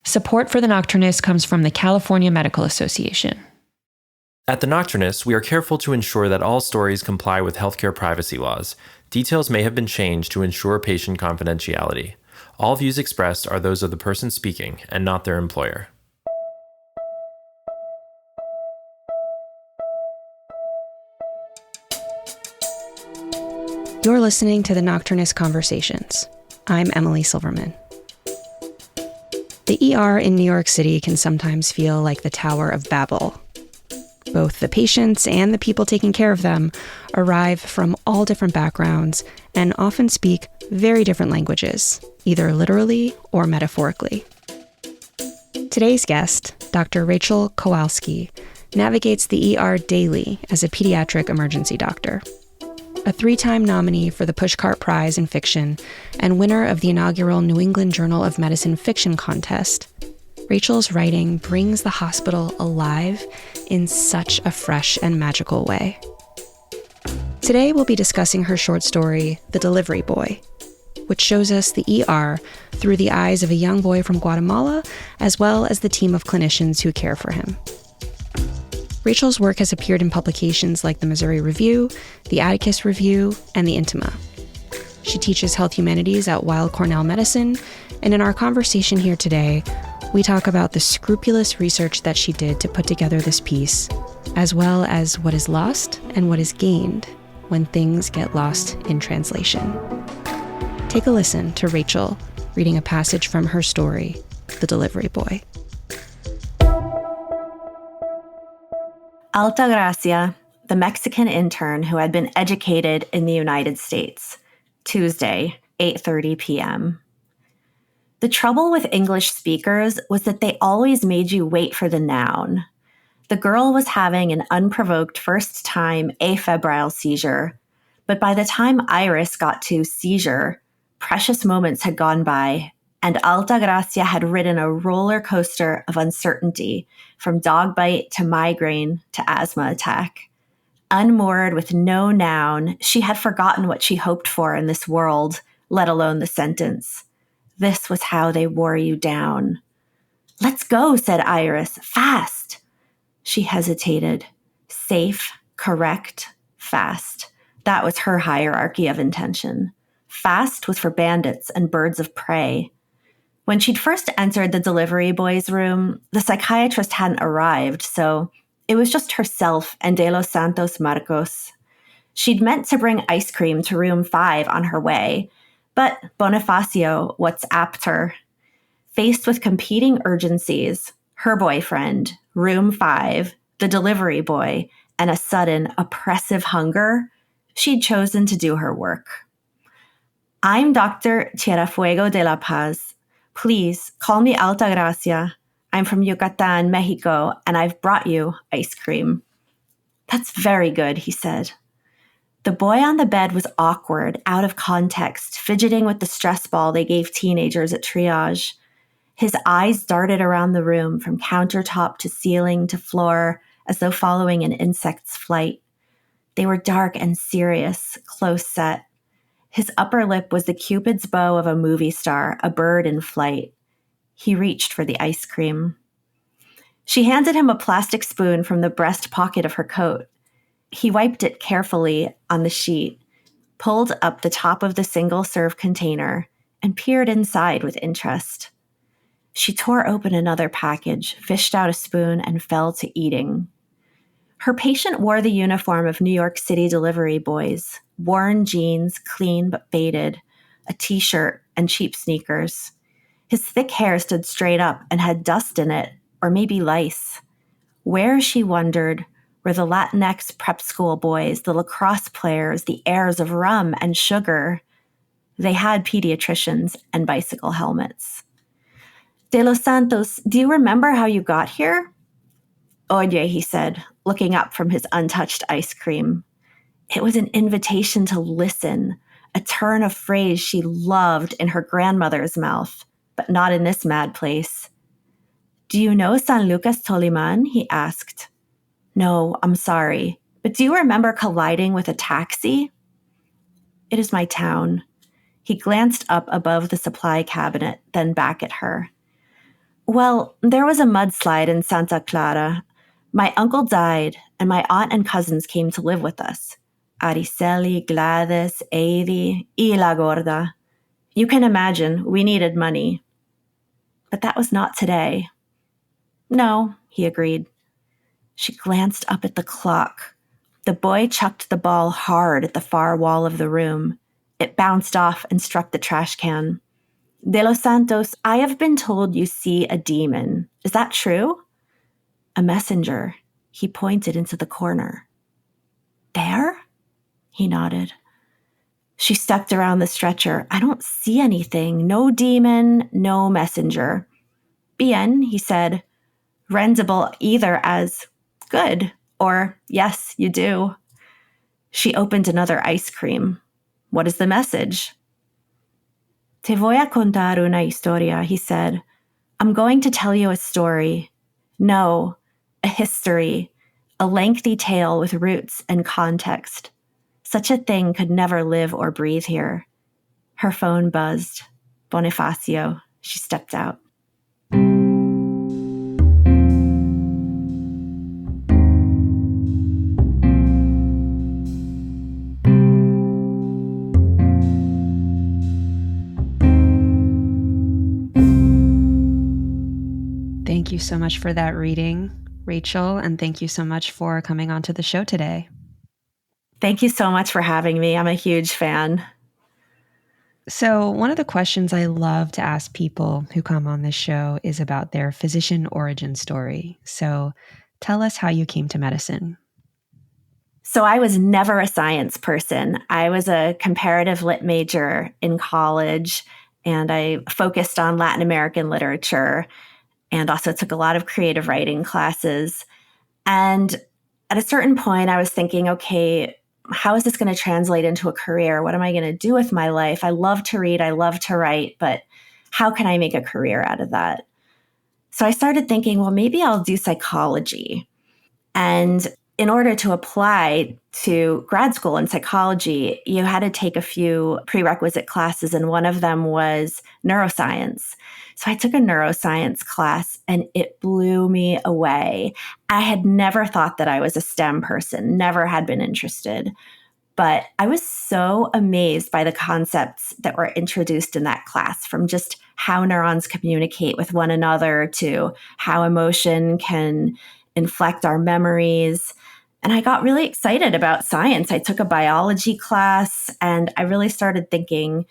Support for The Nocturnist comes from the California Medical Association. At The Nocturnist, we are careful to ensure that all stories comply with healthcare privacy laws. Details may have been changed to ensure patient confidentiality. All views expressed are those of the person speaking and not their employer. You're listening to The Nocturnist Conversations. I'm Emily Silverman. The ER in New York City can sometimes feel like the Tower of Babel. Both the patients and the people taking care of them arrive from all different backgrounds and often speak very different languages, either literally or metaphorically. Today's guest, Dr. Rachel Kowalsky, navigates the ER daily as a pediatric emergency doctor. A 3-time nominee for the Pushcart Prize in Fiction and winner of the inaugural New England Journal of Medicine Fiction Contest, Rachel's writing brings the hospital alive in such a fresh and magical way. Today we'll be discussing her short story, The Delivery Boy, which shows us the ER through the eyes of a young boy from Guatemala, as well as the team of clinicians who care for him. Rachel's work has appeared in publications like the Missouri Review, the Atticus Review, and the Intima. She teaches health humanities at Weill Cornell Medicine, and in our conversation here today, we talk about the scrupulous research that she did to put together this piece, as well as what is lost and what is gained when things get lost in translation. Take a listen to Rachel reading a passage from her story, The Delivery Boy. Altagracia, the Mexican intern who had been educated in the United States. Tuesday, 8:30 p.m. The trouble with English speakers was that they always made you wait for the noun. The girl was having an unprovoked first-time afebrile seizure, but by the time Iris got to seizure, precious moments had gone by, and Altagracia had ridden a roller coaster of uncertainty from dog bite to migraine to asthma attack. Unmoored with no noun, she had forgotten what she hoped for in this world, let alone the sentence. This was how they wore you down. "Let's go," said Iris. "Fast." She hesitated. Safe, correct, fast. That was her hierarchy of intention. Fast was for bandits and birds of prey. When she'd first entered the delivery boy's room, the psychiatrist hadn't arrived, so it was just herself and De Los Santos Marcos. She'd meant to bring ice cream to room 5 on her way, but Bonifacio WhatsApped her. Faced with competing urgencies, her boyfriend, room 5, the delivery boy, and a sudden oppressive hunger, she'd chosen to do her work. "I'm Dr. Tierrafuego de la Paz. Please call me Altagracia. I'm from Yucatan, Mexico, and I've brought you ice cream." "That's very good," he said. The boy on the bed was awkward, out of context, fidgeting with the stress ball they gave teenagers at triage. His eyes darted around the room from countertop to ceiling to floor, as though following an insect's flight. They were dark and serious, close set. His upper lip was the Cupid's bow of a movie star, a bird in flight. He reached for the ice cream. She handed him a plastic spoon from the breast pocket of her coat. He wiped it carefully on the sheet, pulled up the top of the single-serve container, and peered inside with interest. She tore open another package, fished out a spoon, and fell to eating. Her patient wore the uniform of New York City delivery boys, worn jeans, clean but faded, a t-shirt, and cheap sneakers. His thick hair stood straight up and had dust in it, or maybe lice. Where, she wondered, were the Latinx prep school boys, the lacrosse players, the heirs of rum and sugar? They had pediatricians and bicycle helmets. "De Los Santos, do you remember how you got here?" "Oye," he said, looking up from his untouched ice cream. It was an invitation to listen, a turn of phrase she loved in her grandmother's mouth, but not in this mad place. "Do you know San Lucas Toliman?" he asked. "No, I'm sorry, but do you remember colliding with a taxi?" "It is my town." He glanced up above the supply cabinet, then back at her. Well, there was a mudslide in Santa Clara. My uncle died, and my aunt and cousins came to live with us. Araceli, Gladys, Adi, y La Gorda. You can imagine, we needed money. But that was not today. No, he agreed. She glanced up at the clock. The boy chucked the ball hard at the far wall of the room. It bounced off and struck the trash can. De los Santos, I have been told you see a demon. Is that true? A messenger. He pointed into the corner. There? He nodded. She stepped around the stretcher. I don't see anything. No demon, no messenger. Bien, he said, rendable either as good or yes, you do. She opened another ice cream. What is the message? Te voy a contar una historia, he said. I'm going to tell you a story. No, a history, a lengthy tale with roots and context. Such a thing could never live or breathe here. Her phone buzzed. Bonifacio. She stepped out. Thank you so much for that reading, Rachel, and thank you so much for coming onto the show today. Thank you so much for having me. I'm a huge fan. So, one of the questions I love to ask people who come on this show is about their physician origin story. So, tell us how you came to medicine. So I was never a science person. I was a comparative lit major in college, and I focused on Latin American literature and also took a lot of creative writing classes. And at a certain point, I was thinking, okay, how is this going to translate into a career? What am I going to do with my life? I love to read, I love to write, but how can I make a career out of that? So I started thinking, well, maybe I'll do psychology. And in order to apply to grad school in psychology, you had to take a few prerequisite classes, and one of them was neuroscience. So I took a neuroscience class, and it blew me away. I had never thought that I was a STEM person, never had been interested. But I was so amazed by the concepts that were introduced in that class, from just how neurons communicate with one another to how emotion can inflect our memories. And I got really excited about science. I took a biology class, and I really started thinking,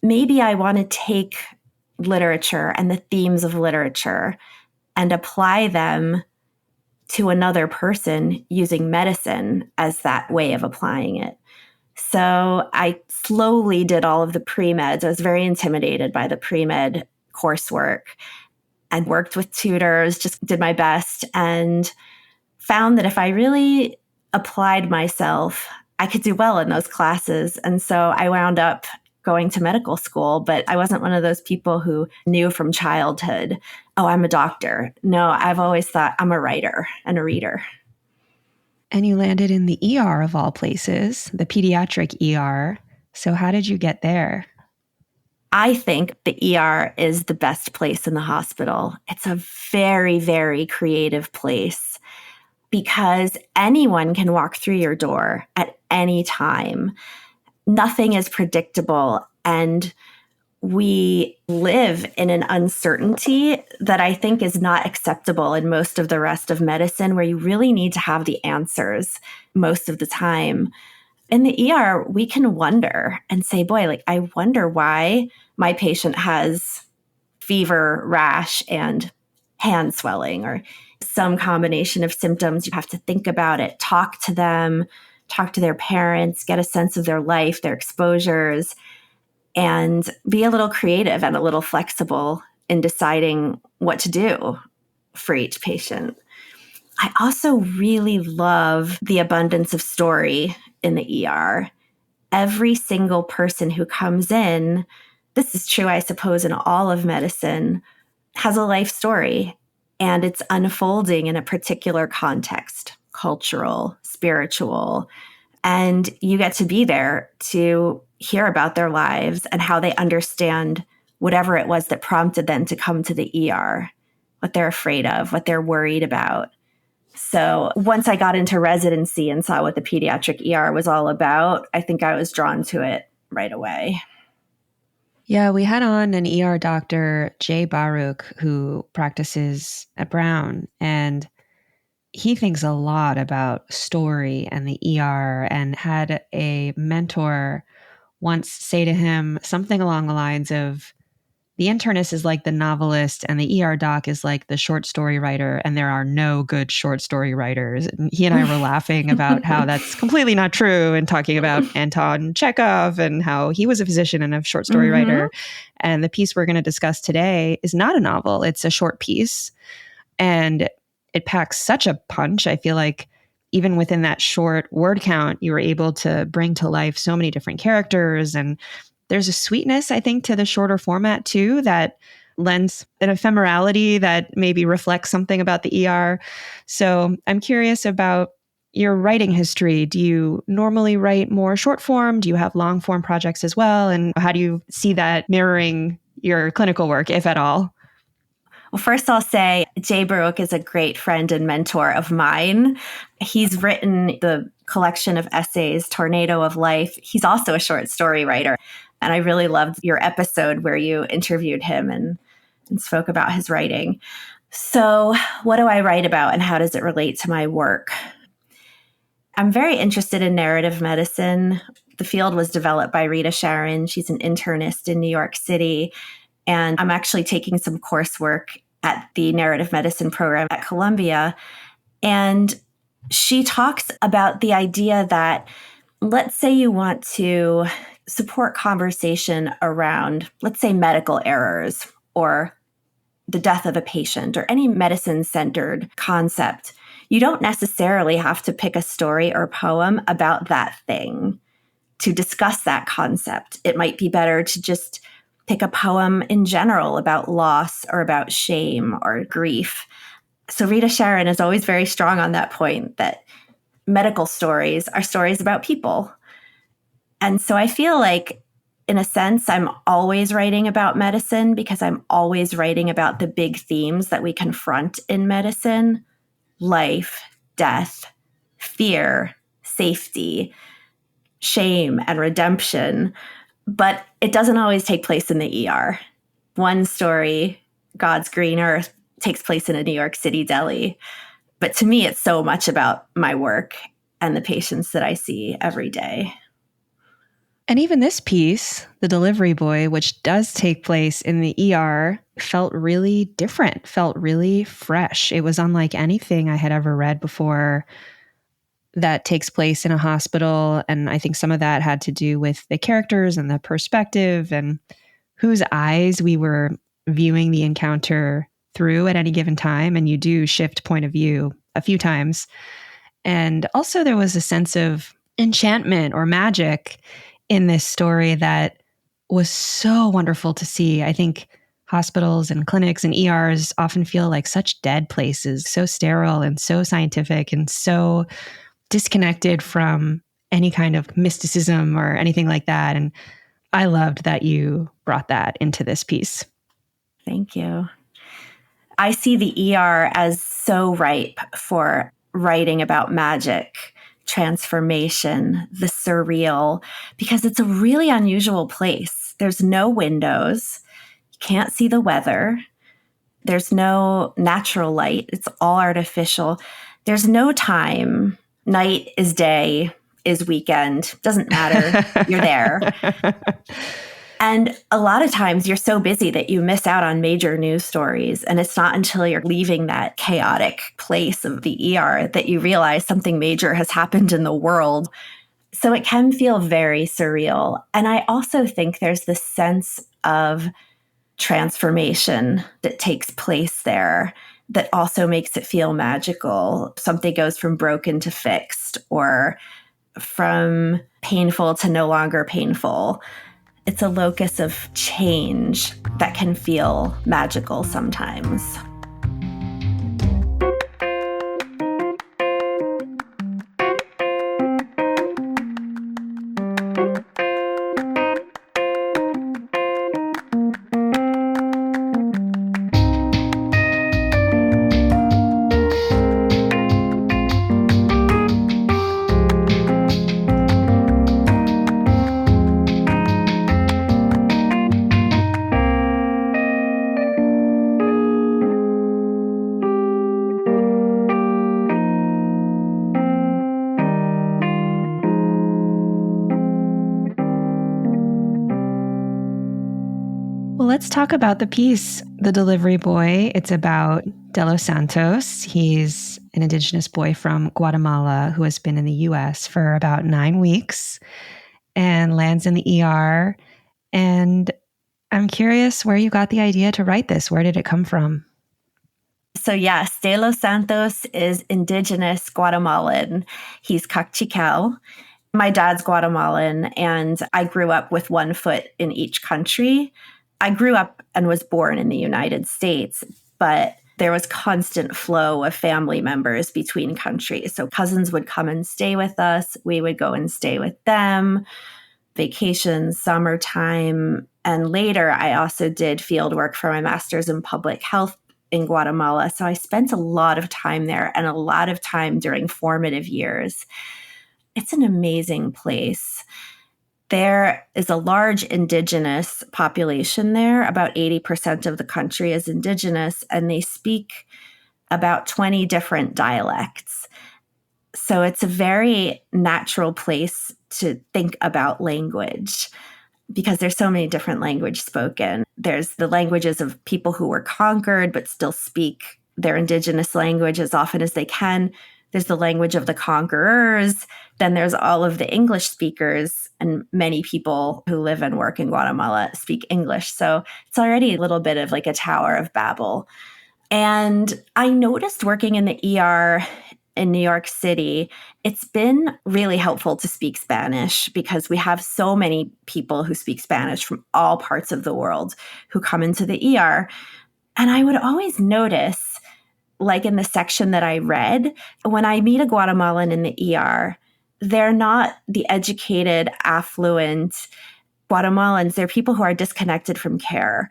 maybe I want to take literature and the themes of literature and apply them to another person using medicine as that way of applying it. So I slowly did all of the pre-meds. I was very intimidated by the pre-med coursework and worked with tutors, just did my best, and found that if I really applied myself, I could do well in those classes. And so I wound up going to medical school, but I wasn't one of those people who knew from childhood, oh, I'm a doctor. No, I've always thought I'm a writer and a reader. And you landed in the ER of all places, the pediatric ER. So how did you get there? I think the ER is the best place in the hospital. It's a very, very creative place because anyone can walk through your door at any time. Nothing is predictable, and we live in an uncertainty that I think is not acceptable in most of the rest of medicine, where you really need to have the answers most of the time. In the ER, we can wonder and say, boy, I wonder why my patient has fever, rash, and hand swelling, or some combination of symptoms. You have to think about it, talk to them, talk to their parents, get a sense of their life, their exposures, and be a little creative and a little flexible in deciding what to do for each patient. I also really love the abundance of story in the ER. Every single person who comes in, this is true, I suppose, in all of medicine, has a life story, and it's unfolding in a particular context, cultural, spiritual, and you get to be there to hear about their lives and how they understand whatever it was that prompted them to come to the ER. what they're afraid of, what they're worried about. So once I got into residency and saw what the pediatric ER was all about, I think I was drawn to it right away. Yeah, we had on an ER doctor, Jay Baruch, who practices at Brown, and he thinks a lot about story and the ER, and had a mentor once say to him something along the lines of, the internist is like the novelist and the ER doc is like the short story writer, and there are no good short story writers. And he and I were laughing about how that's completely not true, and talking about Anton Chekhov and how he was a physician and a short story writer. And the piece we're going to discuss today is not a novel. It's a short piece. And it packs such a punch. I feel like even within that short word count, you were able to bring to life so many different characters. And there's a sweetness, I think, to the shorter format too, that lends an ephemerality that maybe reflects something about the ER. So I'm curious about your writing history. Do you normally write more short form? Do you have long form projects as well? And how do you see that mirroring your clinical work, if at all? Well, first I'll say Jay Baruch is a great friend and mentor of mine. He's written the collection of essays, Tornado of Life. He's also a short story writer. And I really loved your episode where you interviewed him and spoke about his writing. So what do I write about and how does it relate to my work? I'm very interested in narrative medicine. The field was developed by Rita Sharon. She's an internist in New York City. And I'm actually taking some coursework at the narrative medicine program at Columbia. And she talks about the idea that, let's say you want to support conversation around, let's say, medical errors or the death of a patient or any medicine-centered concept. You don't necessarily have to pick a story or poem about that thing to discuss that concept. It might be better to just pick a poem in general about loss or about shame or grief. So Rita Sharon is always very strong on that point, that medical stories are stories about people. And so I feel like, in a sense, I'm always writing about medicine because I'm always writing about the big themes that we confront in medicine: life, death, fear, safety, shame, and redemption. But it doesn't always take place in the ER. One story, God's Green Earth, takes place in a New York City deli. But to me, it's so much about my work and the patients that I see every day. And even this piece, The Delivery Boy, which does take place in the ER, felt really different, felt really fresh. It was unlike anything I had ever read before that takes place in a hospital. And I think some of that had to do with the characters and the perspective and whose eyes we were viewing the encounter through at any given time. And you do shift point of view a few times. And also there was a sense of enchantment or magic in this story that was so wonderful to see. I think hospitals and clinics and ERs often feel like such dead places, so sterile and so scientific and so disconnected from any kind of mysticism or anything like that. And I loved that you brought that into this piece. Thank you. I see the ER as so ripe for writing about magic, transformation, the surreal, because it's a really unusual place. There's no windows. You can't see the weather. There's no natural light. It's all artificial. There's no time. Night is day, is weekend. Doesn't matter. You're there. And a lot of times you're so busy that you miss out on major news stories. And it's not until you're leaving that chaotic place of the ER that you realize something major has happened in the world. So it can feel very surreal. And I also think there's this sense of transformation that takes place there that also makes it feel magical. Something goes from broken to fixed, or from painful to no longer painful. It's a locus of change that can feel magical sometimes. let's talk about the piece, The Delivery Boy. It's about De Los Santos. He's an Indigenous boy from Guatemala who has been in the U.S. for about 9 weeks and lands in the ER. And I'm curious where you got the idea to write this. Where did it come from? So yes, De Los Santos is Indigenous Guatemalan. He's Kaqchikel. My dad's Guatemalan, and I grew up with one foot in each country. I grew up and was born in the United States, but there was constant flow of family members between countries. So cousins would come and stay with us. We would go and stay with them, vacations, summertime. And later, I also did field work for my master's in public health in Guatemala. So I spent a lot of time there and a lot of time during formative years. It's an amazing place. There is a large indigenous population there. About 80% of the country is indigenous, and they speak about 20 different dialects. So it's a very natural place to think about language because there's so many different languages spoken. There's the languages of people who were conquered but still speak their indigenous language as often as they can. There's the language of the conquerors. Then there's all of the English speakers, and many people who live and work in Guatemala speak English. So it's already a little bit of like a Tower of Babel. And I noticed working in the ER in New York City, it's been really helpful to speak Spanish because we have so many people who speak Spanish from all parts of the world who come into the ER. And I would always notice, like in the section that I read, when I meet a Guatemalan in the ER, they're not the educated, affluent Guatemalans. They're people who are disconnected from care,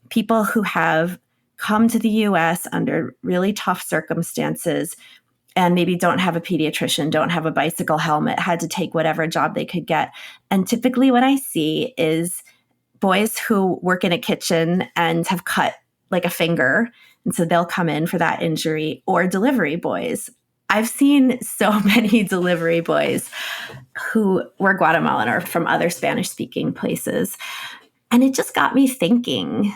people who have come to the US under really tough circumstances and maybe don't have a pediatrician, don't have a bicycle helmet, had to take whatever job they could get. And typically what I see is boys who work in a kitchen and have cut like a finger, and so they'll come in for that injury, or delivery boys. I've seen so many delivery boys who were Guatemalan or from other Spanish-speaking places. And it just got me thinking,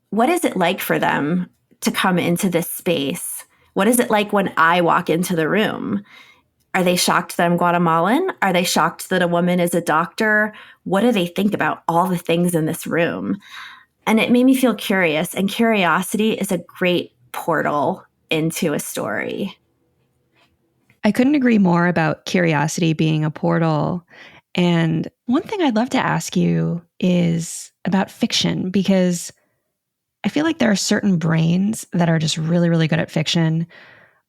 what is it like for them to come into this space? What is it like when I walk into the room? Are they shocked that I'm Guatemalan? Are they shocked that a woman is a doctor? What do they think about all the things in this room? And it made me feel curious, and curiosity is a great portal into a story. I couldn't agree more about curiosity being a portal. And one thing I'd love to ask you is about fiction, because I feel like there are certain brains that are just really, really good at fiction.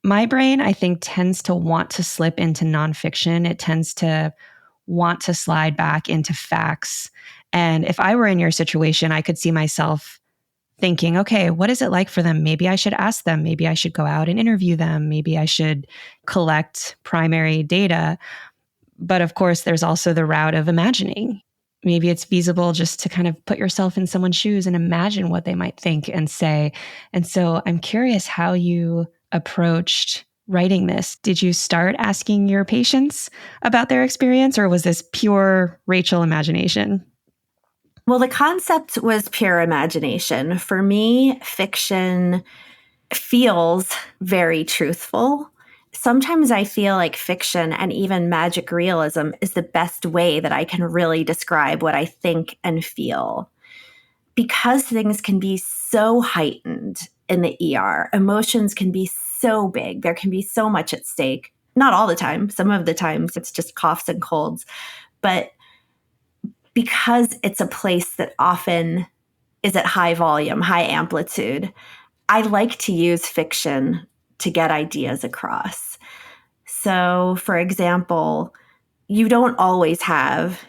My brain, I think, tends to want to slip into nonfiction. It tends to want to slide back into facts. And if I were in your situation, I could see myself thinking, okay, what is it like for them? Maybe I should ask them. Maybe I should go out and interview them. Maybe I should collect primary data. But of course, there's also the route of imagining. Maybe it's feasible just to kind of put yourself in someone's shoes and imagine what they might think and say. And so I'm curious how you approached writing this. Did you start asking your patients about their experience, or was this pure Rachel imagination? Well, the concept was pure imagination. For me, fiction feels very truthful. Sometimes I feel like fiction and even magic realism is the best way that I can really describe what I think and feel. Because things can be so heightened in the ER, emotions can be so big, there can be so much at stake. Not all the time. Some of the times it's just coughs and colds. But because it's a place that often is at high volume, high amplitude, I like to use fiction to get ideas across. So, for example, you don't always have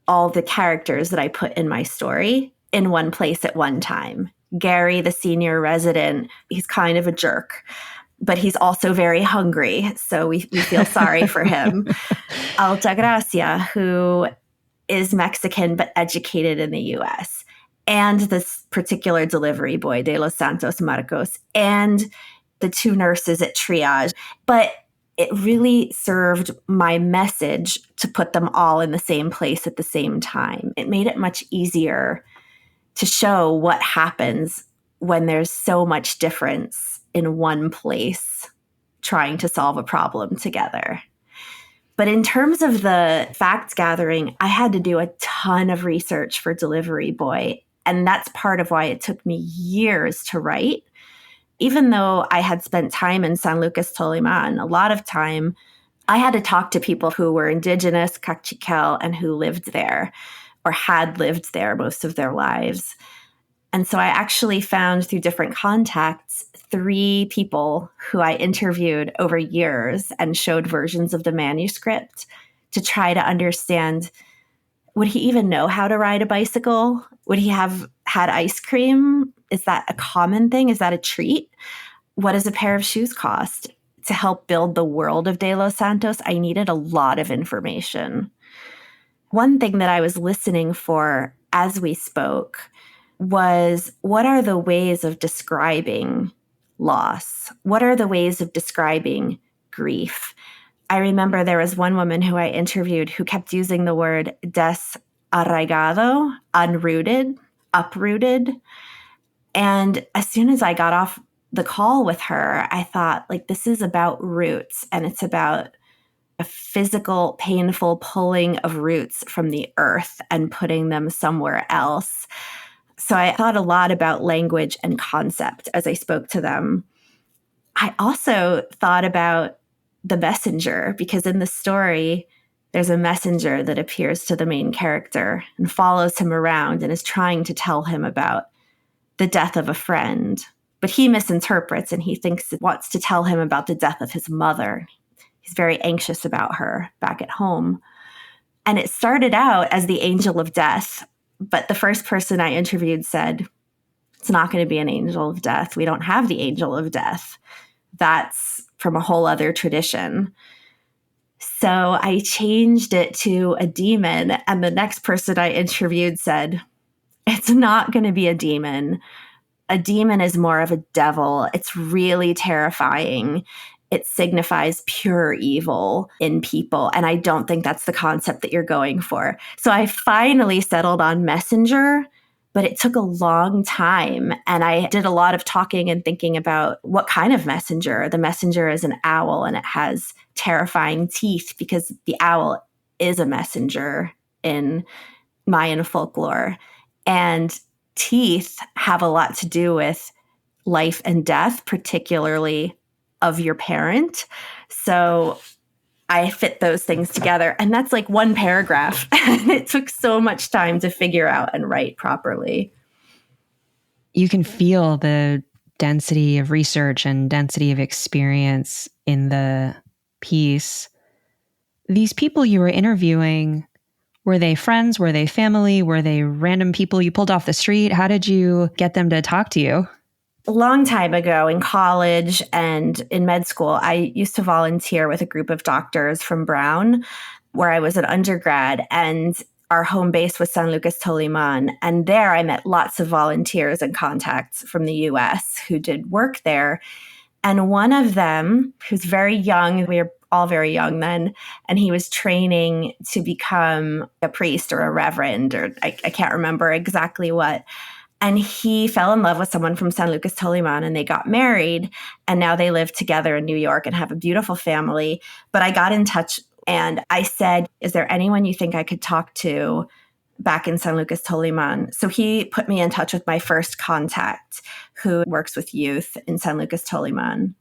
all the characters that I put in my story in one place at one time. Gary, the senior resident, he's kind of a jerk, but he's also very hungry, so we feel sorry for him. Altagracia, who is Mexican but educated in the US, and this particular delivery boy, De Los Santos Marcos, and the two nurses at triage. But it really served my message to put them all in the same place at the same time. It made it much easier to show what happens when there's so much difference in one place trying to solve a problem together. But in terms of the facts gathering, I had to do a ton of research for Delivery Boy. And that's part of why it took me years to write. Even though I had spent time in San Lucas Toliman, a lot of time, I had to talk to people who were indigenous, Kaqchikel, and who lived there or had lived there most of their lives. And so I actually found through different contacts 3 people who I interviewed over years and showed versions of the manuscript to try to understand, would he even know how to ride a bicycle? Would he have had ice cream? Is that a common thing? Is that a treat? What does a pair of shoes cost? To help build the world of De Los Santos, I needed a lot of information. One thing that I was listening for as we spoke was, what are the ways of describing loss? What are the ways of describing grief? I remember there was one woman who I interviewed who kept using the word desarraigado, unrooted, uprooted. And as soon as I got off the call with her, I thought, like, this is about roots, and it's about a physical, painful pulling of roots from the earth and putting them somewhere else. So I thought a lot about language and concept as I spoke to them. I also thought about the messenger, because in the story, there's a messenger that appears to the main character and follows him around and is trying to tell him about the death of a friend. But he misinterprets, and he thinks it wants to tell him about the death of his mother. He's very anxious about her back at home. And it started out as the angel of death. But the first person I interviewed said, it's not going to be an angel of death. We don't have the angel of death. That's from a whole other tradition. So I changed it to a demon. And the next person I interviewed said, it's not going to be a demon. A demon is more of a devil. It's really terrifying. It signifies pure evil in people. And I don't think that's the concept that you're going for. So I finally settled on messenger, but it took a long time. And I did a lot of talking and thinking about what kind of messenger. The messenger is an owl, and it has terrifying teeth because the owl is a messenger in Mayan folklore. And teeth have a lot to do with life and death, particularly of your parent. So I fit those things together. And that's like one paragraph. It took so much time to figure out and write properly. You can feel the density of research and density of experience in the piece. These people you were interviewing, were they friends? Were they family? Were they random people you pulled off the street? How did you get them to talk to you? A long time ago in college and in med school, I used to volunteer with a group of doctors from Brown, where I was an undergrad, and our home base was San Lucas Toliman. And there I met lots of volunteers and contacts from the US who did work there. And one of them, who's very young, we were all very young then, and he was training to become a priest or a reverend, or I can't remember exactly what. And he fell in love with someone from San Lucas Toliman, and they got married. And now they live together in New York and have a beautiful family. But I got in touch and I said, is there anyone you think I could talk to back in San Lucas Toliman? So he put me in touch with my first contact, who works with youth in San Lucas Toliman.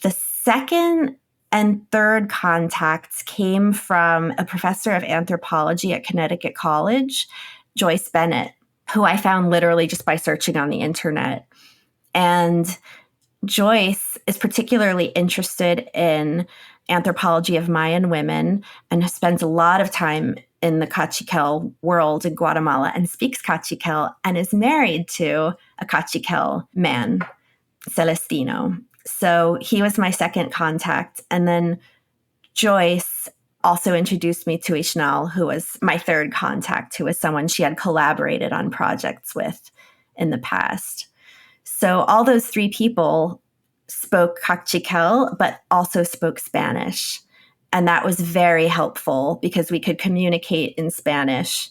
The second and third contacts came from a professor of anthropology at Connecticut College, Joyce Bennett, who I found literally just by searching on the internet. And Joyce is particularly interested in anthropology of Mayan women and spends a lot of time in the Kaqchikel world in Guatemala and speaks Kaqchikel and is married to a Kaqchikel man, Celestino. So he was my second contact. And then Joyce also introduced me to Ishnal, who was my third contact, who was someone she had collaborated on projects with in the past. So all those 3 people spoke Kaqchikel, but also spoke Spanish. And that was very helpful because we could communicate in Spanish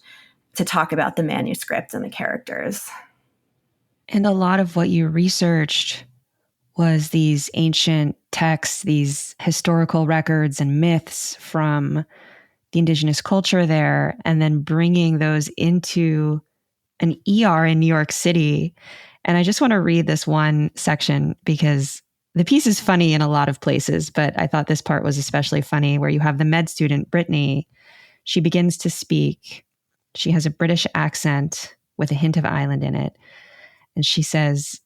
to talk about the manuscript and the characters. And a lot of what you researched was these ancient texts, these historical records and myths from the indigenous culture there, and then bringing those into an ER in New York City. And I just want to read this one section because the piece is funny in a lot of places, but I thought this part was especially funny where you have the med student, Brittany. She begins to speak. She has a British accent with a hint of island in it. And she says,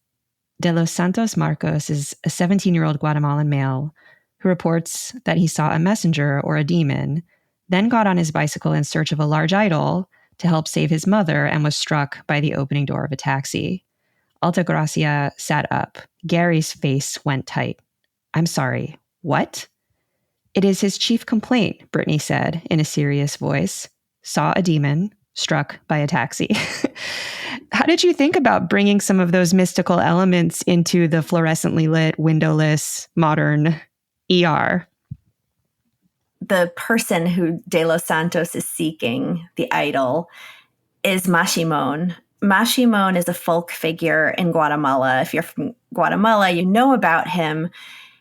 De Los Santos Marcos is a 17-year-old Guatemalan male who reports that he saw a messenger or a demon, then got on his bicycle in search of a large idol to help save his mother and was struck by the opening door of a taxi. Altagracia sat up. Gary's face went tight. I'm sorry, what? It is his chief complaint, Brittany said in a serious voice. Saw a demon, struck by a taxi. How did you think about bringing some of those mystical elements into the fluorescently lit, windowless, modern ER? The person who De Los Santos is seeking, the idol, is Mashimon. Mashimon is a folk figure in Guatemala. If you're from Guatemala, you know about him.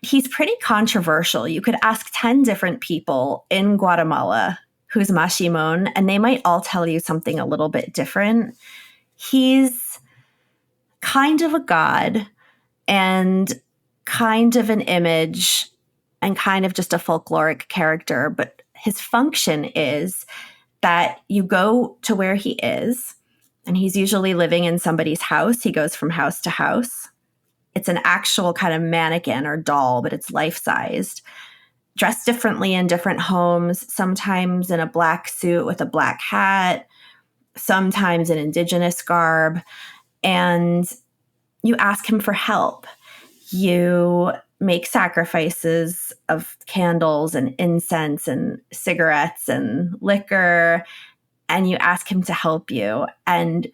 He's pretty controversial. You could ask 10 different people in Guatemala who's Mashimon, and they might all tell you something a little bit different. He's kind of a god and kind of an image and kind of just a folkloric character, but his function is that you go to where he is, and he's usually living in somebody's house. He goes from house to house. It's an actual kind of mannequin or doll, but it's life-sized, dressed differently in different homes, sometimes in a black suit with a black hat, sometimes in indigenous garb, and you ask him for help. You make sacrifices of candles and incense and cigarettes and liquor, and you ask him to help you. And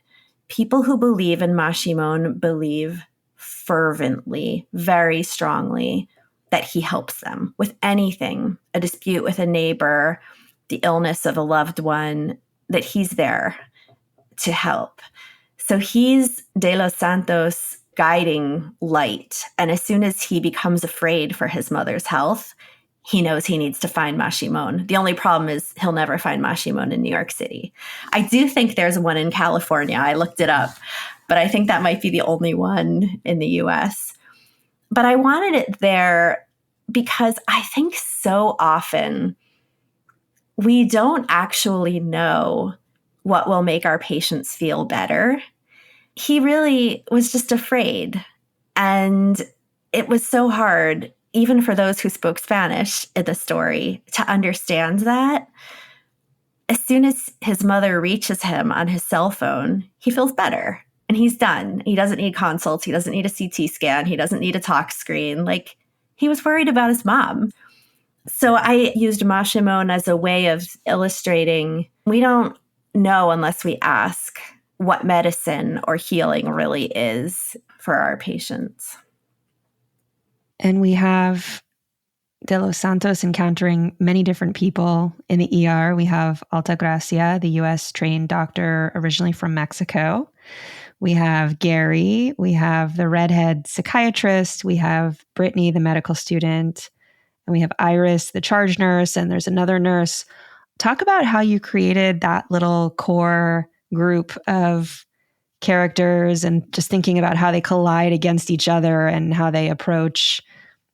people who believe in Mashimon believe fervently, very strongly, that he helps them with anything, a dispute with a neighbor, the illness of a loved one, that he's there to help. So he's De Los Santos' guiding light. And as soon as he becomes afraid for his mother's health, he knows he needs to find Mashimon. The only problem is he'll never find Mashimon in New York City. I do think there's one in California. I looked it up, but I think that might be the only one in the US. But I wanted it there because I think so often we don't actually know what will make our patients feel better. He really was just afraid. And it was so hard, even for those who spoke Spanish in the story, to understand that. As soon as his mother reaches him on his cell phone, he feels better and he's done. He doesn't need consults. He doesn't need a CT scan. He doesn't need a talk screen. Like, he was worried about his mom. So I used Mashimon as a way of illustrating we don't know unless we ask what medicine or healing really is for our patients. And we have De Los Santos encountering many different people in the ER. We have Altagracia, the US trained doctor originally from Mexico. We have Gary. We have the redhead psychiatrist. We have Brittany, the medical student. And we have Iris, the charge nurse. And there's another nurse. Talk about how you created that little core group of characters and just thinking about how they collide against each other and how they approach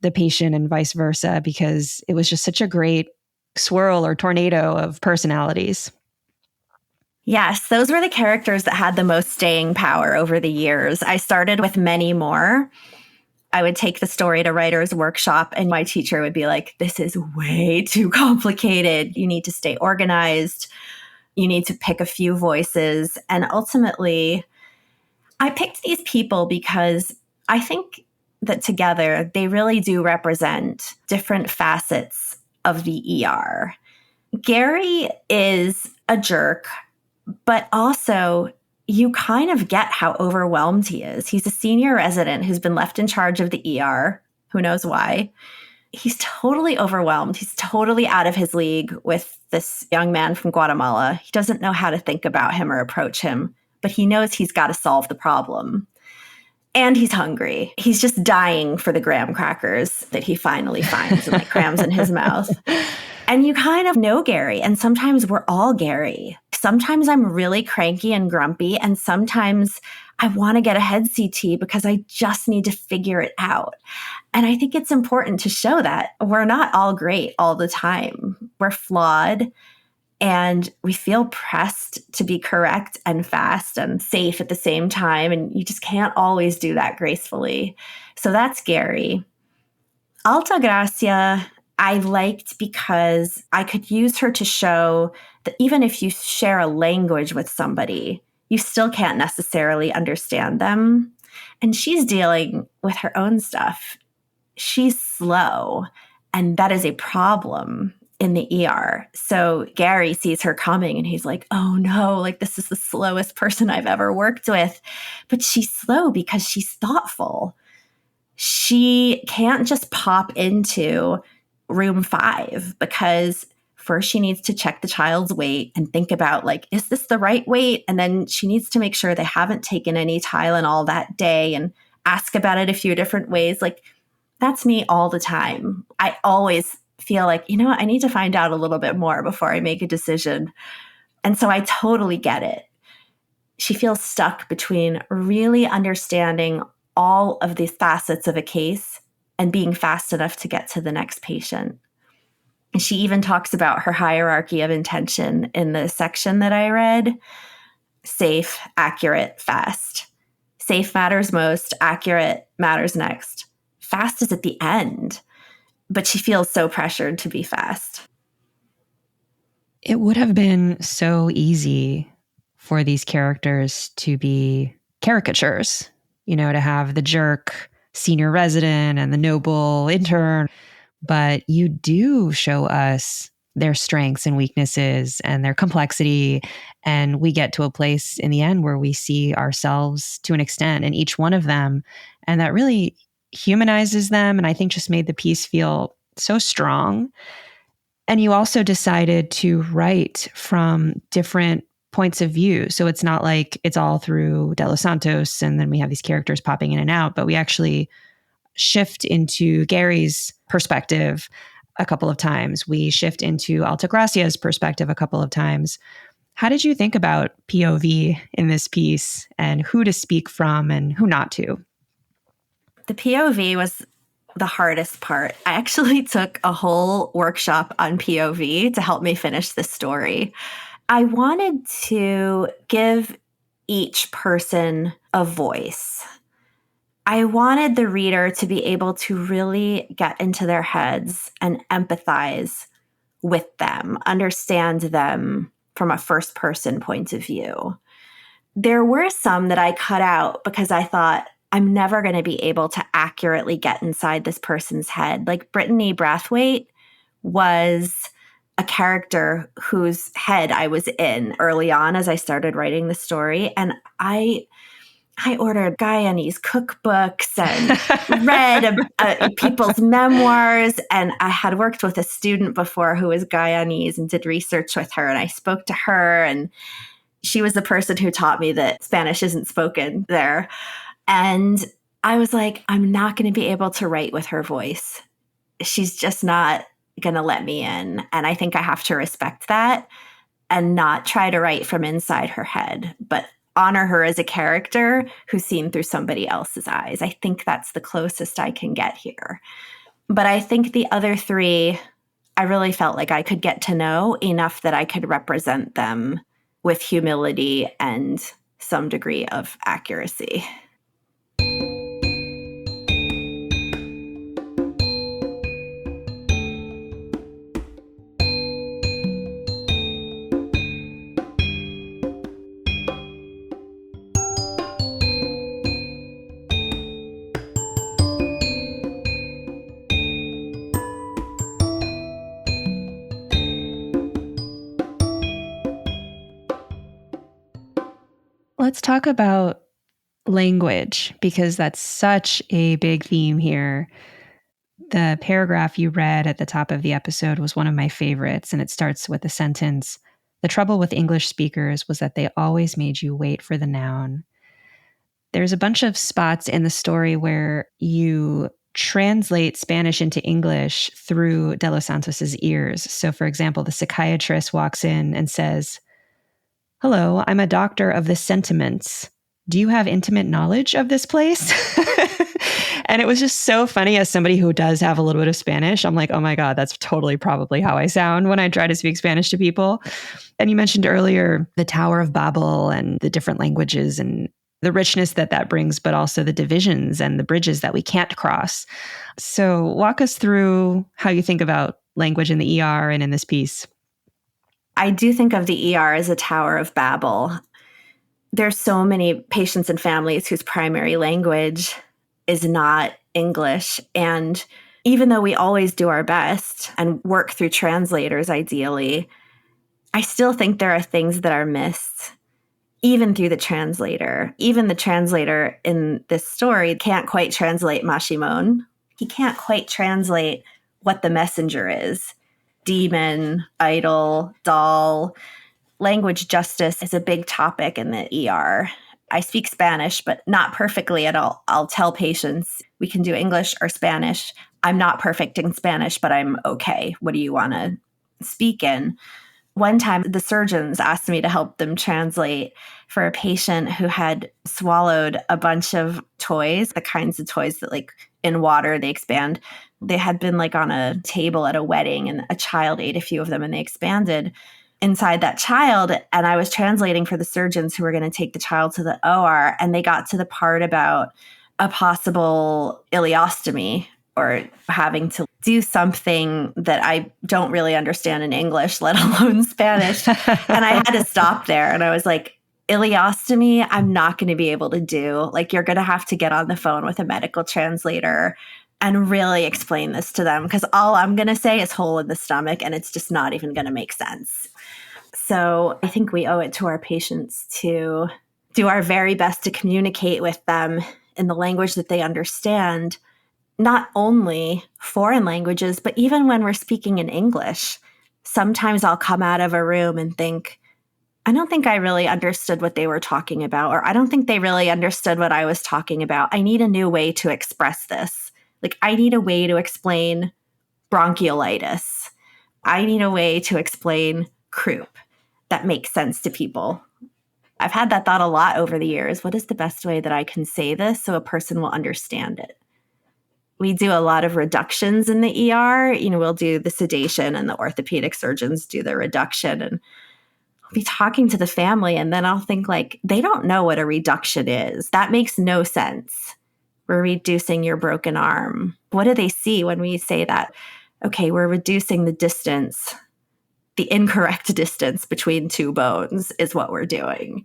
the patient and vice versa, because it was just such a great swirl or tornado of personalities. Yes, those were the characters that had the most staying power over the years. I started with many more. I would take the story to writer's workshop and my teacher would be like, this is way too complicated. You need to stay organized. You need to pick a few voices. And ultimately, I picked these people because I think that together they really do represent different facets of the ER. Gary is a jerk, but also you kind of get how overwhelmed he is. He's a senior resident who's been left in charge of the ER. Who knows why? He's totally overwhelmed. He's totally out of his league with this young man from Guatemala. He doesn't know how to think about him or approach him, but he knows he's got to solve the problem. And he's hungry. He's just dying for the graham crackers that he finally finds and crams in his mouth. And you kind of know Gary. And sometimes we're all Gary. Sometimes I'm really cranky and grumpy. And sometimes I want to get a head CT because I just need to figure it out. And I think it's important to show that we're not all great all the time. We're flawed. And we feel pressed to be correct and fast and safe at the same time. And you just can't always do that gracefully. So that's Gary. Altagracia, I liked because I could use her to show that even if you share a language with somebody, you still can't necessarily understand them. And she's dealing with her own stuff. She's slow, and that is a problem in the ER. So Gary sees her coming and he's like, oh no, this is the slowest person I've ever worked with. But she's slow because she's thoughtful. She can't just pop into room 5 because first she needs to check the child's weight and think about is this the right weight? And then she needs to make sure they haven't taken any Tylenol that day and ask about it a few different ways. That's me all the time. I always feel I need to find out a little bit more before I make a decision. And so I totally get it. She feels stuck between really understanding all of the facets of a case and being fast enough to get to the next patient. And she even talks about her hierarchy of intention in the section that I read. Safe, accurate, fast. Safe matters most, accurate matters next. Fast is at the end. But she feels so pressured to be fast. It would have been so easy for these characters to be caricatures, to have the jerk senior resident and the noble intern. But you do show us their strengths and weaknesses and their complexity. And we get to a place in the end where we see ourselves to an extent in each one of them. And that really humanizes them, and I think just made the piece feel so strong. And you also decided to write from different points of view. So it's not like it's all through De Los Santos and then we have these characters popping in and out, but we actually shift into Gary's perspective a couple of times. We shift into Altagracia's perspective a couple of times. How did you think about POV in this piece and who to speak from and who not to? The POV was the hardest part. I actually took a whole workshop on POV to help me finish this story. I wanted to give each person a voice. I wanted the reader to be able to really get into their heads and empathize with them, understand them from a first-person point of view. There were some that I cut out because I thought, I'm never going to be able to accurately get inside this person's head. Brittany Brathwaite was a character whose head I was in early on as I started writing the story. And I ordered Guyanese cookbooks and read people's memoirs. And I had worked with a student before who was Guyanese and did research with her. And I spoke to her, and she was the person who taught me that Spanish isn't spoken there. And I was like, I'm not going to be able to write with her voice. She's just not going to let me in. And I think I have to respect that and not try to write from inside her head, but honor her as a character who's seen through somebody else's eyes. I think that's the closest I can get here. But I think the other 3, I really felt like I could get to know enough that I could represent them with humility and some degree of accuracy. Let's talk about language, because that's such a big theme here. The paragraph you read at the top of the episode was one of my favorites, and it starts with the sentence, "The trouble with English speakers was that they always made you wait for the noun." There's a bunch of spots in the story where you translate Spanish into English through De Los Santos's ears. So, for example, the psychiatrist walks in and says, "Hello, I'm a doctor of the sentiments. Do you have intimate knowledge of this place?" And it was just so funny as somebody who does have a little bit of Spanish. I'm like, oh my God, that's totally probably how I sound when I try to speak Spanish to people. And you mentioned earlier the Tower of Babel and the different languages and the richness that that brings, but also the divisions and the bridges that we can't cross. So walk us through how you think about language in the ER and in this piece. I do think of the ER as a Tower of Babel. There's so many patients and families whose primary language is not English. And even though we always do our best and work through translators, ideally, I still think there are things that are missed, even through the translator. Even the translator in this story can't quite translate Mashimon. He can't quite translate what the messenger is. Demon, idol, doll. Language justice is a big topic in the ER. I speak Spanish, but not perfectly at all. I'll tell patients we can do English or Spanish. I'm not perfect in Spanish, but I'm okay. What do you want to speak in? One time, the surgeons asked me to help them translate for a patient who had swallowed a bunch of toys, the kinds of toys that like in water, they expand. They had been like on a table at a wedding and a child ate a few of them and they expanded inside that child. And I was translating for the surgeons who were going to take the child to the OR. And they got to the part about a possible ileostomy or having to do something that I don't really understand in English, let alone Spanish. And I had to stop there. And I was like, ileostomy, I'm not going to be able to do. Like, you're going to have to get on the phone with a medical translator and really explain this to them, because all I'm going to say is hole in the stomach, and it's just not even going to make sense. So I think we owe it to our patients to do our very best to communicate with them in the language that they understand, not only foreign languages, but even when we're speaking in English. Sometimes I'll come out of a room and think, I don't think I really understood what they were talking about, or I don't think they really understood what I was talking about. I need a new way to express this. Like, I need a way to explain bronchiolitis. I need a way to explain croup that makes sense to people. I've had that thought a lot over the years. What is the best way that I can say this so a person will understand it? We do a lot of reductions in the ER. We'll do the sedation and the orthopedic surgeons do the reduction. And I'll be talking to the family and then I'll think like, they don't know what a reduction is. That makes no sense. We're reducing your broken arm. What do they see when we say that? Okay, we're reducing the distance. The incorrect distance between two bones is what we're doing.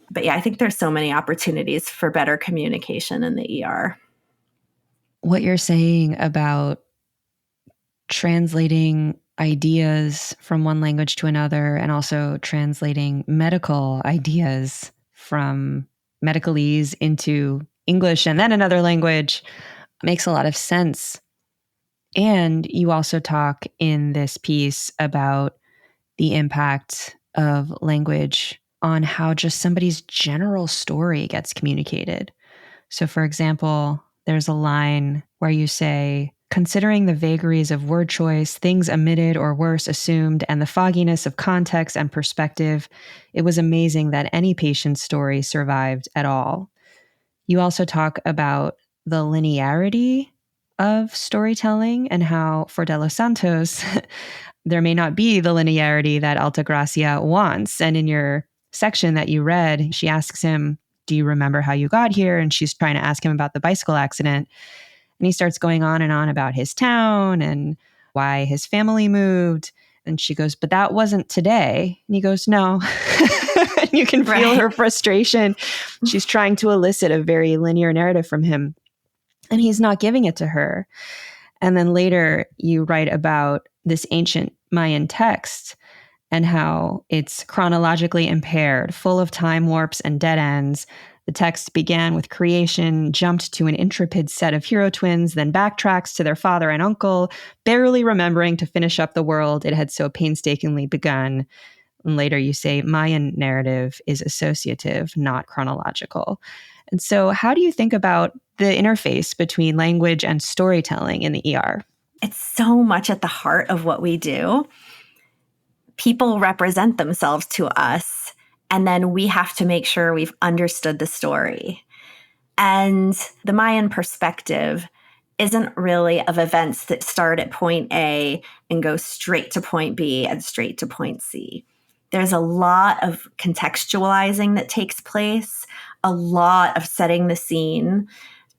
But yeah, I think there's so many opportunities for better communication in the ER. What you're saying about translating ideas from one language to another and also translating medical ideas from medicalese into English and then another language makes a lot of sense. And you also talk in this piece about the impact of language on how just somebody's general story gets communicated. So, for example, there's a line where you say, considering the vagaries of word choice, things omitted or worse assumed, and the fogginess of context and perspective, it was amazing that any patient's story survived at all. You also talk about the linearity of storytelling and how for De Los Santos, there may not be the linearity that Altagracia wants. And in your section that you read, she asks him, do you remember how you got here? And she's trying to ask him about the bicycle accident. And he starts going on and on about his town and why his family moved. And she goes, but that wasn't today. And he goes, no. And you can feel her frustration. She's trying to elicit a very linear narrative from him. And he's not giving it to her. And then later you write about this ancient Mayan text and how it's chronologically impaired, full of time warps and dead ends. The text began with creation, jumped to an intrepid set of hero twins, then backtracks to their father and uncle, barely remembering to finish up the world it had so painstakingly begun. And later you say Mayan narrative is associative, not chronological. And so how do you think about the interface between language and storytelling in the ER? It's so much at the heart of what we do. People represent themselves to us, and then we have to make sure we've understood the story. And the Mayan perspective isn't really of events that start at point A and go straight to point B and straight to point C. There's a lot of contextualizing that takes place, a lot of setting the scene.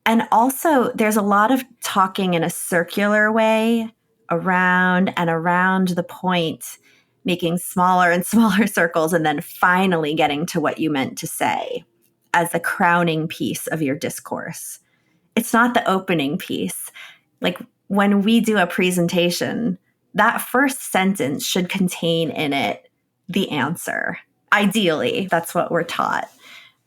And also, there's a lot of talking in a circular way around and around the point, making smaller and smaller circles, and then finally getting to what you meant to say as the crowning piece of your discourse. It's not the opening piece. Like when we do a presentation, that first sentence should contain in it the answer. Ideally, that's what we're taught,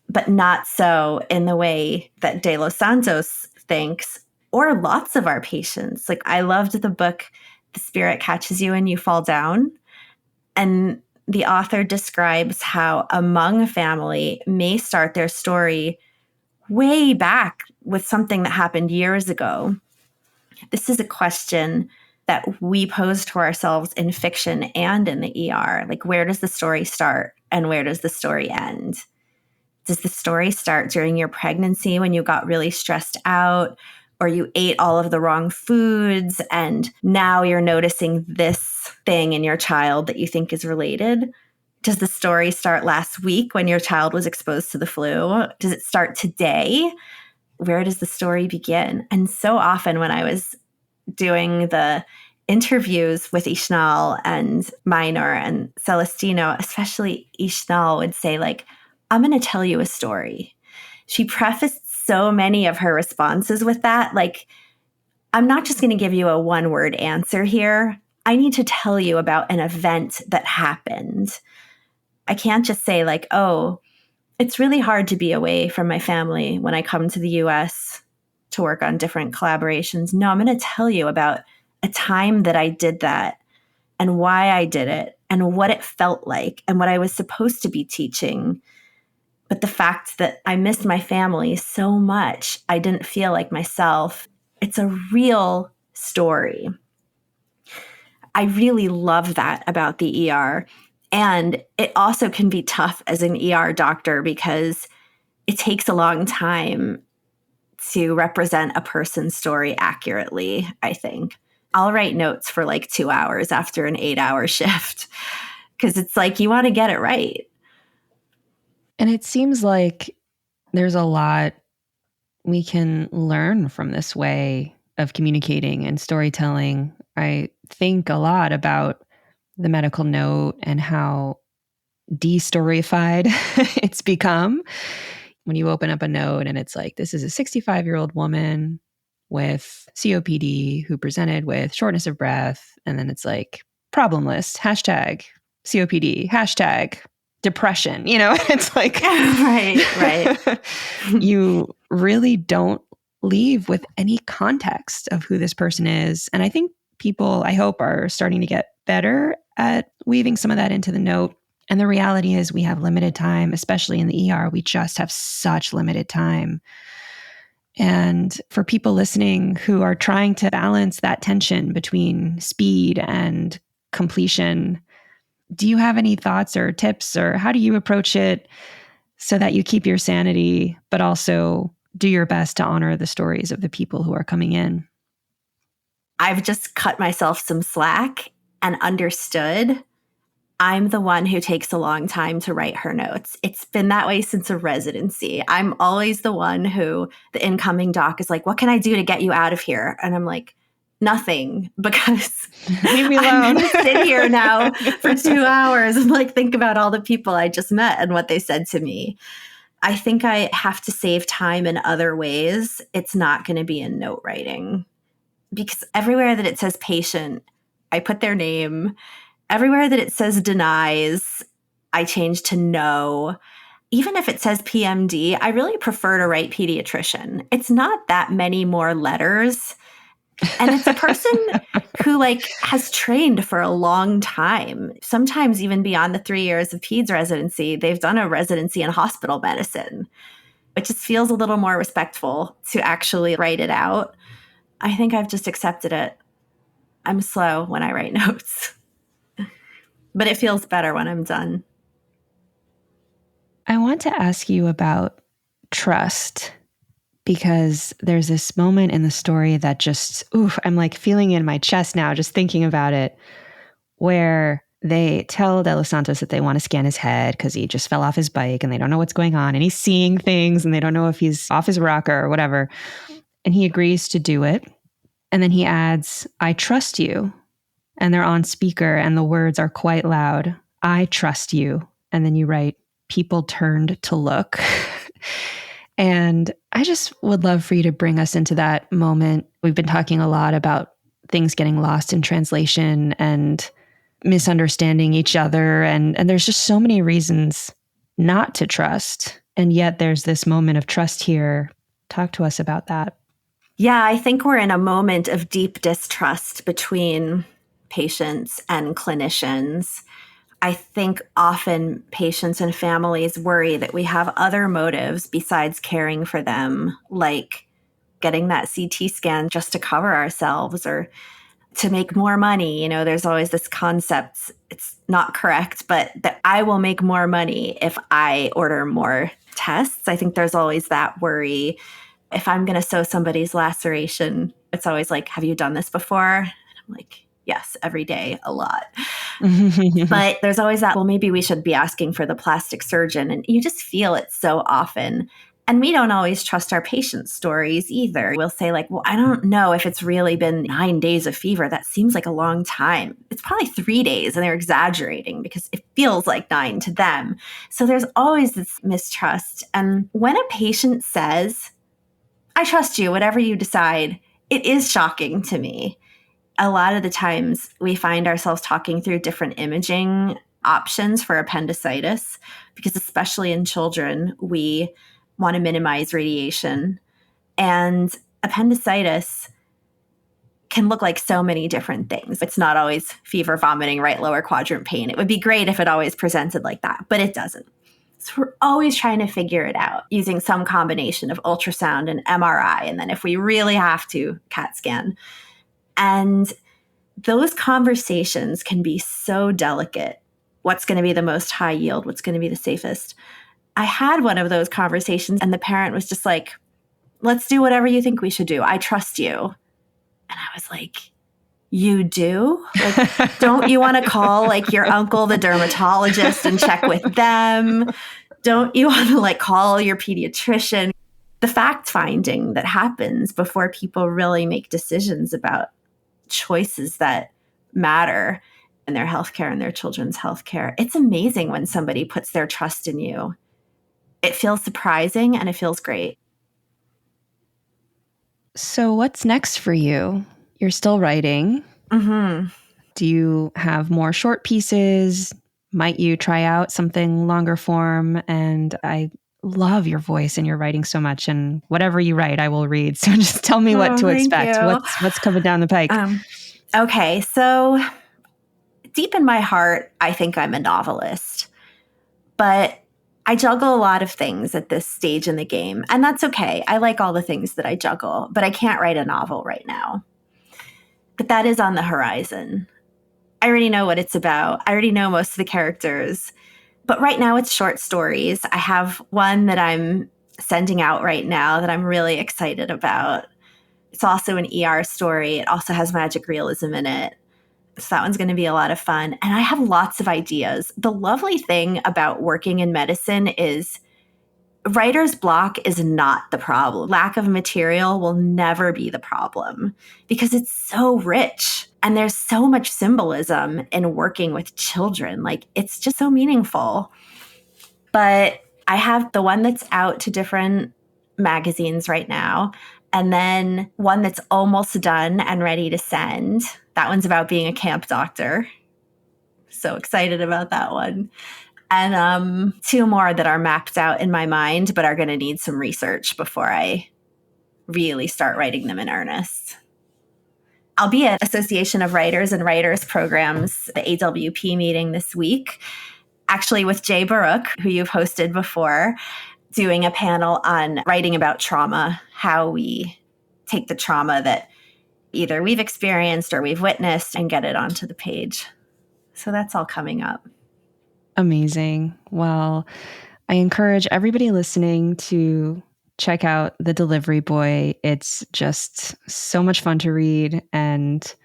but not so in the way that De Los Santos thinks, or lots of our patients. Like I loved the book, The Spirit Catches You and You Fall Down. And the author describes how a Hmong family may start their story way back with something that happened years ago. This is a question that we pose to ourselves in fiction and in the ER. Like, where does the story start and where does the story end? Does the story start during your pregnancy when you got really stressed out, or you ate all of the wrong foods and now you're noticing this thing in your child that you think is related? Does the story start last week when your child was exposed to the flu? Does it start today? Where does the story begin? And so often when I was doing the interviews with Ishnal and Minor and Celestino, especially Ishnal would say, like, I'm going to tell you a story. She prefaced so many of her responses with that. Like, I'm not just going to give you a one-word answer here. I need to tell you about an event that happened. I can't just say like, oh, it's really hard to be away from my family when I come to the US to work on different collaborations. No, I'm going to tell you about a time that I did that and why I did it and what it felt like and what I was supposed to be teaching. But the fact that I missed my family so much, I didn't feel like myself. It's a real story. I really love that about the ER. And it also can be tough as an ER doctor because it takes a long time to represent a person's story accurately, I think. I'll write notes for like 2 hours after an 8-hour shift because it's like you want to get it right. And it seems like there's a lot we can learn from this way of communicating and storytelling. I think a lot about the medical note and how de-storyfied it's become. When you open up a note and it's like, this is a 65-year-old woman with COPD who presented with shortness of breath. And then it's like, problem list, hashtag COPD, hashtag depression. You know, it's like, right. You really don't leave with any context of who this person is. And I think people, I hope, are starting to get better at weaving some of that into the note. And the reality is we have limited time, especially in the ER. We just have such limited time. And for people listening who are trying to balance that tension between speed and completion, do you have any thoughts or tips, or how do you approach it so that you keep your sanity, but also do your best to honor the stories of the people who are coming in? I've just cut myself some slack and understood I'm the one who takes a long time to write her notes. It's been that way since a residency. I'm always the one who the incoming doc is like, what can I do to get you out of here? And I'm like, nothing, because leave me alone. I'm going to sit here now for 2 hours and like think about all the people I just met and what they said to me. I think I have to save time in other ways. It's not going to be in note writing, because everywhere that it says patient, I put their name. Everywhere that it says denies, I change to no. even if it says PMD, I really prefer to write pediatrician. It's not that many more letters. And it's a person who has trained for a long time, sometimes even beyond the 3 years of peds residency. They've done a residency in hospital medicine. It just feels a little more respectful to actually write it out. I think I've just accepted it. I'm slow when I write notes, but it feels better when I'm done. I want to ask you about trust, because there's this moment in the story that just, I'm feeling it in my chest now, just thinking about it, where they tell De Los Santos that they want to scan his head because he just fell off his bike and they don't know what's going on and he's seeing things and they don't know if he's off his rocker or whatever. And he agrees to do it. And then he adds, "I trust you." And they're on speaker and the words are quite loud. "I trust you." And then you write, "People turned to look." And I just would love for you to bring us into that moment. We've been talking a lot about things getting lost in translation and misunderstanding each other. And there's just so many reasons not to trust. And yet there's this moment of trust here. Talk to us about that. Yeah, I think we're in a moment of deep distrust between patients and clinicians. I think often patients and families worry that we have other motives besides caring for them, like getting that CT scan just to cover ourselves or to make more money. There's always this concept, it's not correct, but that I will make more money if I order more tests. I think there's always that worry. If I'm going to sew somebody's laceration, it's always like, "Have you done this before?" And I'm like, "Yes, every day, a lot." But there's always that, well, maybe we should be asking for the plastic surgeon. And you just feel it so often. And we don't always trust our patients' stories either. We'll say well, I don't know if it's really been 9 days of fever. That seems like a long time. It's probably 3 days, and they're exaggerating because it feels like 9 to them. So there's always this mistrust. And when a patient says, "I trust you, whatever you decide," it is shocking to me. A lot of the times we find ourselves talking through different imaging options for appendicitis, because especially in children, we want to minimize radiation. And appendicitis can look like so many different things. It's not always fever, vomiting, right lower quadrant pain. It would be great if it always presented like that, but it doesn't. So we're always trying to figure it out using some combination of ultrasound and MRI, and then if we really have to, CAT scan. And those conversations can be so delicate. What's going to be the most high yield? What's going to be the safest? I had one of those conversations and the parent was just like, "Let's do whatever you think we should do. I trust you." And I was like, "You do? Don't you want to call your uncle, the dermatologist, and check with them? Don't you want to call your pediatrician?" The fact finding that happens before people really make decisions about choices that matter in their healthcare and their children's healthcare. It's amazing when somebody puts their trust in you. It feels surprising and it feels great. So what's next for you? You're still writing. Mm-hmm. Do you have more short pieces? Might you try out something longer form? And I love your voice and your writing so much. And whatever you write, I will read. So just tell me what to expect. What's coming down the pike? Okay, so deep in my heart, I think I'm a novelist. But I juggle a lot of things at this stage in the game. And that's okay. I like all the things that I juggle, but I can't write a novel right now. But that is on the horizon. I already know what it's about. I already know most of the characters. But right now it's short stories. I have one that I'm sending out right now that I'm really excited about. It's also an ER story. It also has magic realism in it. So that one's going to be a lot of fun. And I have lots of ideas. The lovely thing about working in medicine is writer's block is not the problem. Lack of material will never be the problem because it's so rich. And there's so much symbolism in working with children. It's just so meaningful. But I have the one that's out to different magazines right now. And then one that's almost done and ready to send. That one's about being a camp doctor. So excited about that one. and 2 more that are mapped out in my mind, but are going to need some research before I really start writing them in earnest. I'll be at Association of Writers and Writers Programs, the AWP meeting this week, actually with Jay Baruch, who you've hosted before, doing a panel on writing about trauma, how we take the trauma that either we've experienced or we've witnessed and get it onto the page. So that's all coming up. Amazing. Well, I encourage everybody listening to check out The Delivery Boy. It's just so much fun to read, and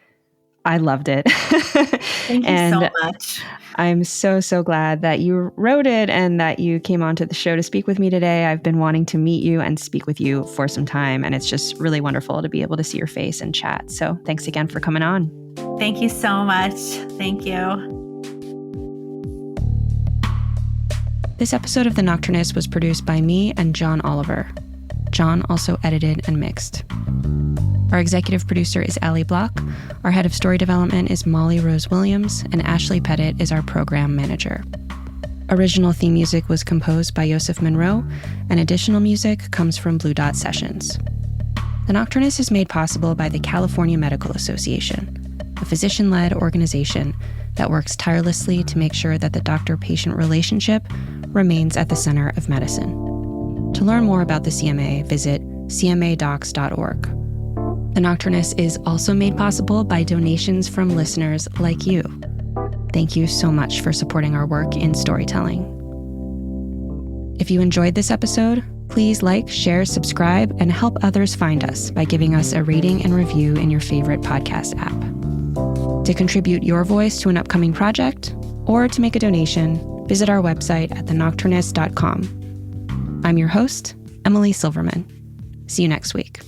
I loved it. Thank you so much. I'm so glad that you wrote it and that you came onto the show to speak with me today. I've been wanting to meet you and speak with you for some time, and it's just really wonderful to be able to see your face and chat. So thanks again for coming on. Thank you so much. Thank you. This episode of The Nocturnist was produced by me and John Oliver. John also edited and mixed. Our executive producer is Allie Block. Our head of story development is Molly Rose Williams, and Ashley Pettit is our program manager. Original theme music was composed by Yosef Monroe, and additional music comes from Blue Dot Sessions. The Nocturnist is made possible by the California Medical Association, a physician-led organization that works tirelessly to make sure that the doctor-patient relationship remains at the center of medicine. To learn more about the CMA, visit cmadocs.org. The Nocturnist is also made possible by donations from listeners like you. Thank you so much for supporting our work in storytelling. If you enjoyed this episode, please like, share, subscribe, and help others find us by giving us a rating and review in your favorite podcast app. To contribute your voice to an upcoming project or to make a donation, visit our website at thenocturnist.com. I'm your host, Emily Silverman. See you next week.